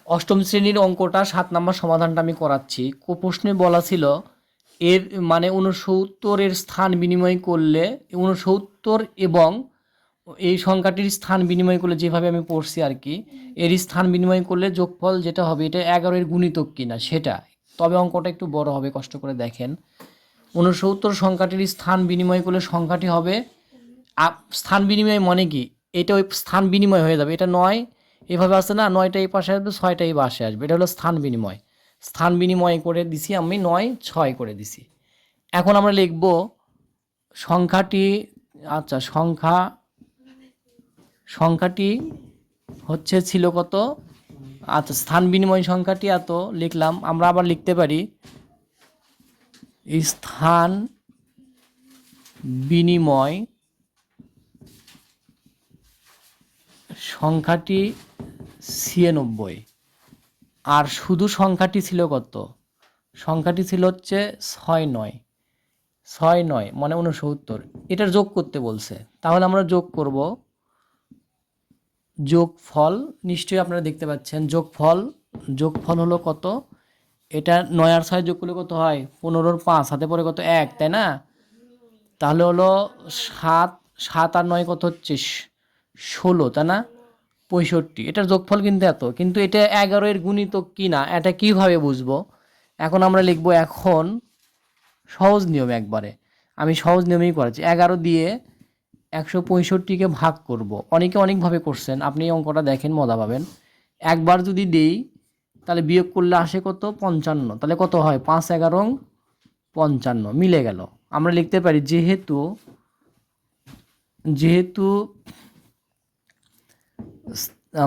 অষ্টম শ্রেণীর অঙ্কটা ৭ নম্বর সমাধানটা আমি করাচ্ছি। প্রশ্নে বলা ছিল এর মানে ৬৯ এর স্থান বিনিময় করলে ৬৯ এবং এই সংখ্যাটির স্থান বিনিময় করলে যেভাবে আমি পড়ছি আর কি, এর স্থান বিনিময় করলে যোগফল যেটা হবে এটা ১১ এর গুণিতক কিনা সেটা। তবে অঙ্কটা একটু বড় হবে, কষ্ট করে দেখেন। ৬৯ সংখ্যাটির স্থান বিনিময় করলে সংখ্যাটি হবে স্থান বিনিময় মানে কি, এটা ওই স্থান বিনিময় হয়ে যাবে। এটা ৯ এভাবে আসছে না, ৯টা এই পাশে আসবে, ৬টা এই পাশে আসবে, এটা হলো স্থান বিনিময়। স্থান বিনিময় করে দিছি আমি ৯ ৬ করে দিছি। এখন আমরা লিখব সংখ্যাটি, আচ্ছা সংখ্যাটি হচ্ছে ছিল কত, আচ্ছা স্থান বিনিময় সংখ্যাটি এত লিখলাম। আমরা আবার লিখতে পারি স্থান বিনিময় সংখ্যাটি ৯৬। আর শুধু সংখ্যাটি ছিল কত, সংখ্যাটি ছিল হচ্ছে ৬ ৯ মানে ৬৯, এটার যোগ করতে বলছে। তাহলে আমরা যোগ করব, যোগফল নিশ্চয়ই আপনারা দেখতে পাচ্ছেন। যোগফল হলো কত, এটা ৯ আর ৬ যোগ করলে কত হয়, ১৫ র ৫ হাতে পড়ে কত ১, তাই না? তাহলে হলো ৭, ৭ আর ৯ কত হচ্ছে ১৬, তাই না? ৬৫, এটার যোগফল কিন্তু এত, কিন্তু এটা ১১ এর গুণিতক কিনা এটা কিভাবে বুঝবো? এখন আমরা লিখব, এখন সহজ নিয়ম একবারে, আমি সহজ নিয়মেই করেছি। ১১ দিয়ে ১৬৫কে ভাগ করব। অনেকে অনেকভাবে করছেন, আপনি এই অঙ্কটা দেখেন মজা পাবেন। একবার যদি দেই তাহলে বিয়োগ করলে আসে কত ৫৫, তাহলে কত হয় ৫ ১১ ৫৫, মিলে গেল। আমরা লিখতে পারি যেহেতু যেহেতু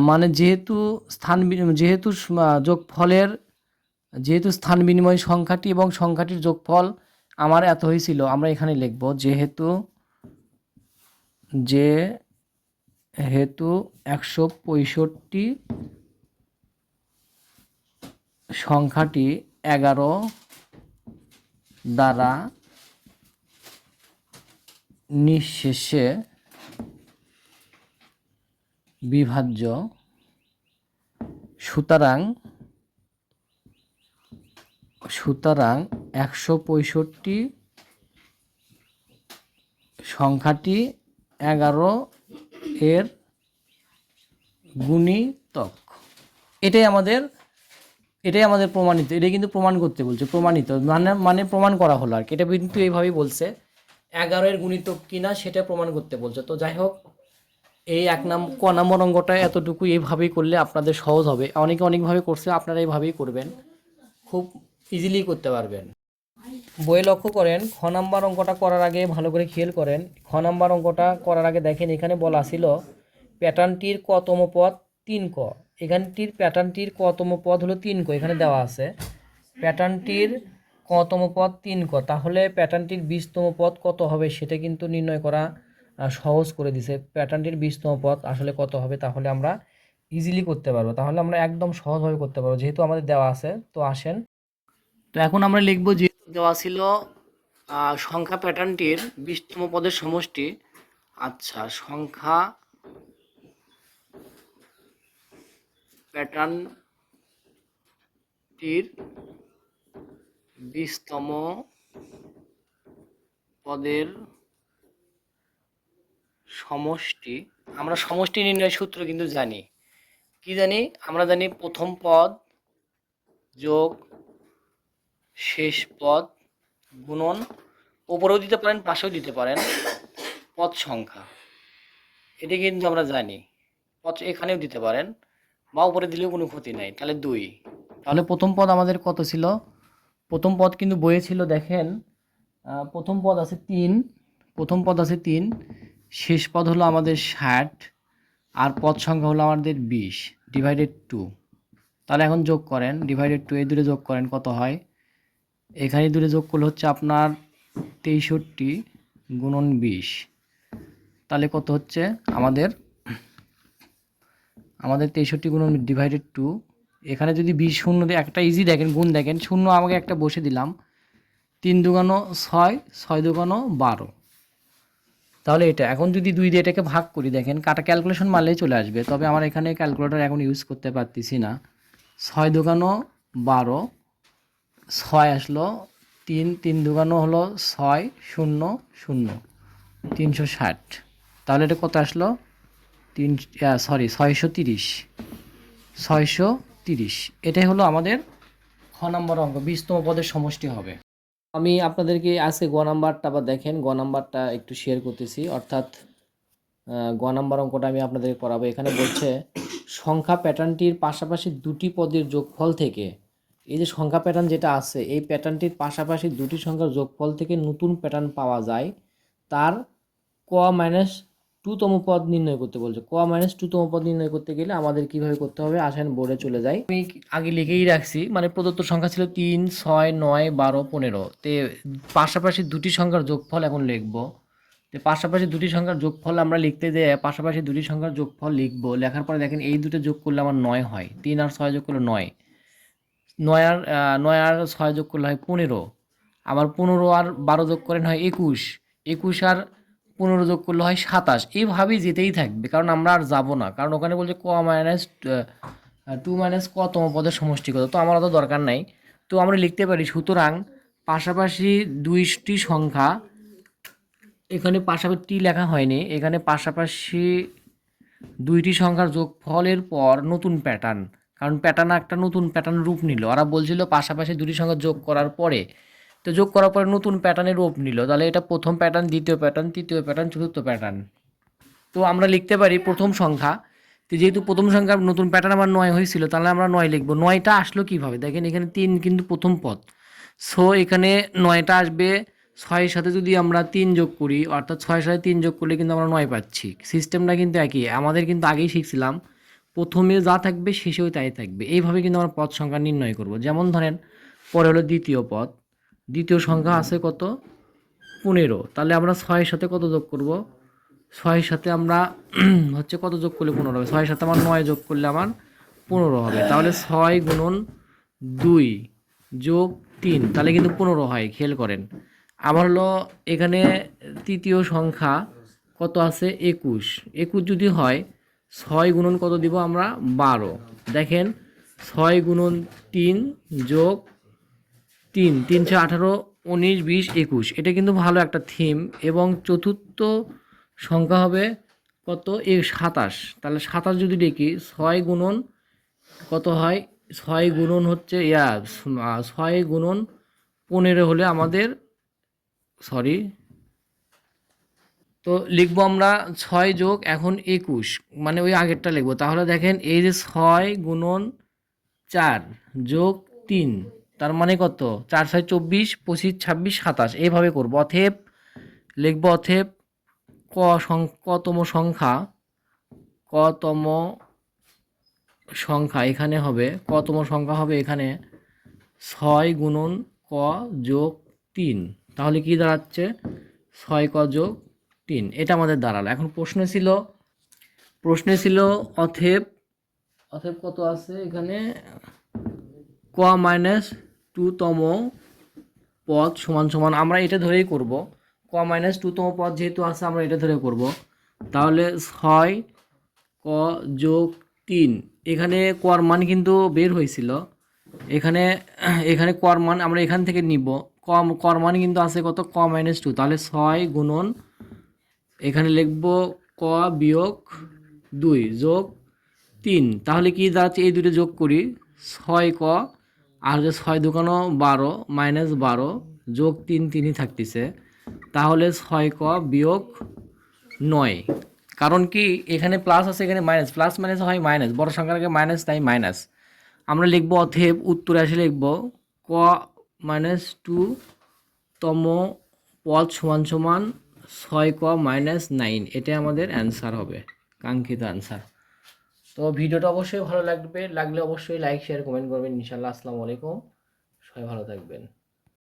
মানে যেহেতু যেহেতু যোগফলের, যেহেতু স্থান বিনিময় সংখ্যাটি এবং সংখ্যাটির যোগফল আমার এত হয়েছিল, আমরা এখানে লিখব যেহেতু ১৬৫ সংখ্যাটি ১১ দ্বারা নিঃশেষে বিভাজ্য, সুতরাং ১৬৫ সংখ্যাটি ১১ এর গুণিতক। এটাই আমাদের প্রমাণিত। এটাই কিন্তু প্রমাণ করতে বলছে, প্রমাণিত মানে প্রমাণ করা হলো আর কি। এটা কিন্তু এইভাবেই বলছে ১১ এর গুণিতক কিনা সেটা প্রমাণ করতে বলছে। তো যাই হোক, এই ক নম্বর অঙ্কটা এতটুকু, এইভাবেই করলে আপনাদের সহজ হবে। অনেকে অনেকভাবে করছে, আপনারা এইভাবেই করবেন, খুব ইজিলি করতে পারবেন। বইয়ে লক্ষ্য করেন, খ নাম্বার অঙ্কটা করার আগে ভালো করে খেয়াল করেন। খ নাম্বার অঙ্কটা করার আগে দেখেন এখানে বলা ছিল প্যাটার্নটির কতম পদ ৩ক। এখানটির প্যাটার্নটির কতম পদ হলো ৩ক, এখানে দেওয়া আছে প্যাটার্নটির কতম পদ ৩ক। তাহলে প্যাটার্নটির ২০তম পদ কত হবে সেটা কিন্তু নির্ণয় করা সহজ করে দিছে। প্যাটার্নটির ২০তম পদ আসলে কত হবে, তাহলে আমরা ইজিলি করতে পারবো, তাহলে আমরা একদম সহজভাবে করতে পারবো যেহেতু আমাদের দেওয়া আছে। তো আসেন, তো এখন আমরা লিখব যেহেতু দেওয়া ছিল সংখ্যা প্যাটার্নটির ২০তম পদের সমষ্টি। আচ্ছা, সংখ্যা প্যাটার্নটির ২০তম পদের সমষ্টি। আমরা সমষ্টি নির্ণয় সূত্র কিন্তু জানি, কি জানি? আমরা জানি প্রথম পদ যোগ শেষ পদ গুণন, উপরেও দিতে পারেন পাশেও দিতে পারেন, পদ সংখ্যা। এটা কিন্তু আমরা জানি, পদ এখানেও দিতে পারেন বা উপরে দিলেও কোনো ক্ষতি নাই। তাহলে ২। তাহলে প্রথম পদ আমাদের কত ছিল? প্রথম পদ কিন্তু বইয়ে ছিল, দেখেন প্রথম পদ আছে ৩, শেষ পদ হলো আমাদের ৬০, আর পদ সংখ্যা হলো আমাদের ২০ ডিভাইডেড ২। তাহলে এখন যোগ করেন, ডিভাইডেড ২ এই দূরে যোগ করেন কত হয়, এখানে দূরে যোগ করলে হচ্ছে আপনার ৬৩ গুণন ২০। তাহলে কত হচ্ছে আমাদের ৬৩ গুণন ডিভাইডেড ২। এখানে যদি ২০ শূন্য দিয়ে একটা ইজি দেখেন, গুণ দেখেন, শূন্য আমাকে একটা বসে দিলাম, ৩ দুগুণ ৬, ৬ দুগুণ ১২। তাহলে এটা এখন যদি ২ দিয়ে এটাকে ভাগ করি, দেখেন কাটা ক্যালকুলেশন মারলেই চলে আসবে, তবে আমার এখানে ক্যালকুলেটর এখন ইউজ করতে পারতেছি না। 6 দুগানো 12, 6 আসলো 3, 3 দুগানো হলো 6, 0 0, 360। তাহলে এটা কত আসলো? 630, 630। এটাই হলো আমাদের খ নম্বর অঙ্ক, 20তম পদের সমষ্টি হবে। আমি আপনাদেরকে আজকে গ নাম্বারটা বা দেখেন, গ নাম্বারটা একটু শেয়ার করতেছি। অর্থাৎ গ নাম্বার অঙ্কটা আমি আপনাদের করাবো। এখানে বলছে সংখ্যা প্যাটার্নটির পাশাপাশি দুটি পদের যোগফল থেকে, এই যে সংখ্যা প্যাটার্ন যেটা আছে, এই প্যাটার্নটির পাশাপাশি দুটি সংখ্যার যোগফল থেকে নতুন প্যাটার্ন পাওয়া যায়, তার ক মাইনাস টুতম পদ নির্ণয় করতে বলছে। ক মাইনাস টুতম পদ নির্ণয় করতে গেলে আমাদের কিভাবে করতে হবে, আসেন বোর্ডে চলে যাই। আমি আগে লিখেই রাখছি, মানে প্রদত্ত সংখ্যা ছিল 3, 6, 9, 12, 15। তে পাশাপাশি দুটি সংখ্যার যোগফল এখন লিখবো। তো পাশাপাশি দুটি সংখ্যার যোগফল আমরা লিখতে যে পাশাপাশি দুটি সংখ্যার যোগফল লিখবো, লেখার পরে দেখেন এই দুটো যোগ করলে আমার 9 হয়, 3 আর 6 যোগ করলে 9, 9 আর 6 যোগ করলে হয় 15, আবার 15 আর 12 যোগ করেন হয় 21, 21 আর 15 যোগ করলে হয় 27। এইভাবেই যেতেই থাকবে, কারণ আমরা আর যাবো না, কারণ ওখানে বলছে ক মাইনাস 2 মাইনাস কতম পদের সমষ্টি কত, তো আমার অত দরকার নাই। তো আমরা লিখতে পারি, সুতরাং পাশাপাশি দুইটি সংখ্যা, এখানে পাশাপাশি টি লেখা হয়নি, এখানে পাশাপাশি দুইটি সংখ্যার যোগফলের পর নতুন প্যাটার্ন, কারণ প্যাটার্ন একটা নতুন প্যাটার্ন রূপ নিল। ওরা বলছিল পাশাপাশি দুটি সংখ্যা যোগ করার পরে, তো যোগ করার পরে নতুন প্যাটার্নের রূপ নিল, তাহলে এটা প্রথম প্যাটার্ন, দ্বিতীয় প্যাটার্ন, তৃতীয় প্যাটার্ন, চতুর্থ প্যাটার্ন। তো আমরা লিখতে পারি প্রথম সংখ্যা, তো যেহেতু প্রথম সংখ্যার নতুন প্যাটার্ন আমার 9 হয়েছিল, তাহলে আমরা 9 লিখবো। 9টা আসলো কীভাবে, দেখেন এখানে 3 কিন্তু প্রথম পদ, সো এখানে 9টা আসবে 6-এর সাথে যদি আমরা 3 যোগ করি, অর্থাৎ 6-এর সাথে 3 যোগ করলে কিন্তু আমরা 9 পাচ্ছি। সিস্টেমটা কিন্তু একই, আমাদের কিন্তু আগেই শিখছিলাম, প্রথমে যা থাকবে শেষেও তাই থাকবে। এইভাবে কিন্তু আমরা পদ সংখ্যা নির্ণয় করব। যেমন ধরেন পরে হলো দ্বিতীয় পদ, দ্বিতীয় সংখ্যা আছে কত, 15, তাহলে আমরা 6-এর সাথে কত যোগ করব, 6-এর সাথে আমরা হচ্ছে কত যোগ করলে 15 হবে, 6-এর সাথে আমার 9 যোগ করলে আমার 15 হবে, তাহলে 6 গুণন 2 যোগ 3, তাহলে কিন্তু 15 হয়, খেয়াল করেন। আবার হলো এখানে তৃতীয় সংখ্যা কত আছে, 21, 21 যদি হয় 6 গুণন কত দিব আমরা, 12, দেখেন 6 গুণন 3 যোগ 3, 3 6 18, 19, 20, 21, এটা কিন্তু ভালো একটা থিম। এবং চতুর্থ সংখ্যা হবে কত, 27, তাহলে 27 যদি দেখি 6 গুণন কত হয়, 6 গুণন হচ্ছে 6 গুণন 15 হলে আমাদের, সরি, তো লিখবো আমরা 6 যোগ এখন 21, মানে ওই আগেরটা লিখবো। তাহলে দেখেন এই যে 6 গুণন 4 যোগ 3, তার মানে কত, 4 6 24, 25 26 27, এইভাবে করবো। অতএব লিখবো, অতএব কতম সংখ্যা, কতম সংখ্যা এখানে হবে, কতম সংখ্যা হবে এখানে 6 গুণন ক যোগ 3, তাহলে কি দাঁড়াচ্ছে 6 ক যোগ 3, এটা আমাদের দাঁড়ালো। এখন প্রশ্নে ছিল অতএব, অতএব কত আছে এখানে, ক মাইনাস 2তম পদ সমান সমান, আমরা এটা ধরেই করব, ক মাইনাস 2তম পদ যেহেতু আছে আমরা এটা ধরে করব। তাহলে 6 ক যোগ 3, এখানে কর মান কিন্তু বের হয়েছিল, এখানে এখানে কর মান আমরা এখান থেকে নিব, কর মান কিন্তু আছে কত, ক মাইনাস 2, তাহলে 6 গুণন এখানে লিখব ক বিয়োগ 2 যোগ 3, তাহলে কি দাঁড়াচ্ছে, এই দুটো যোগ করি, 6 ক আর হচ্ছে 6 দুকানো 12 মাইনাস 12 যোগ 3, 3ই থাকতেছে, তাহলে 6 ক বিয়োগ 9, কারণ কি এখানে প্লাস আছে এখানে মাইনাস, প্লাস মাইনাস হয় মাইনাস, বড় সংখ্যার আগে মাইনাস, তাই মাইনাস। আমরা লিখবো অতএব উত্তরে আসে লিখবো ক মাইনাস 2তম পদ সমান সমান 6 ক মাইনাস 9, এটাই আমাদের অ্যান্সার হবে, কাঙ্ক্ষিত অ্যান্সার। তো ভিডিওটা অবশ্যই ভালো লাগলে অবশ্যই লাইক শেয়ার কমেন্ট করবেন ইনশাআল্লাহ। আসসালামু আলাইকুম, সবাই ভালো থাকবেন।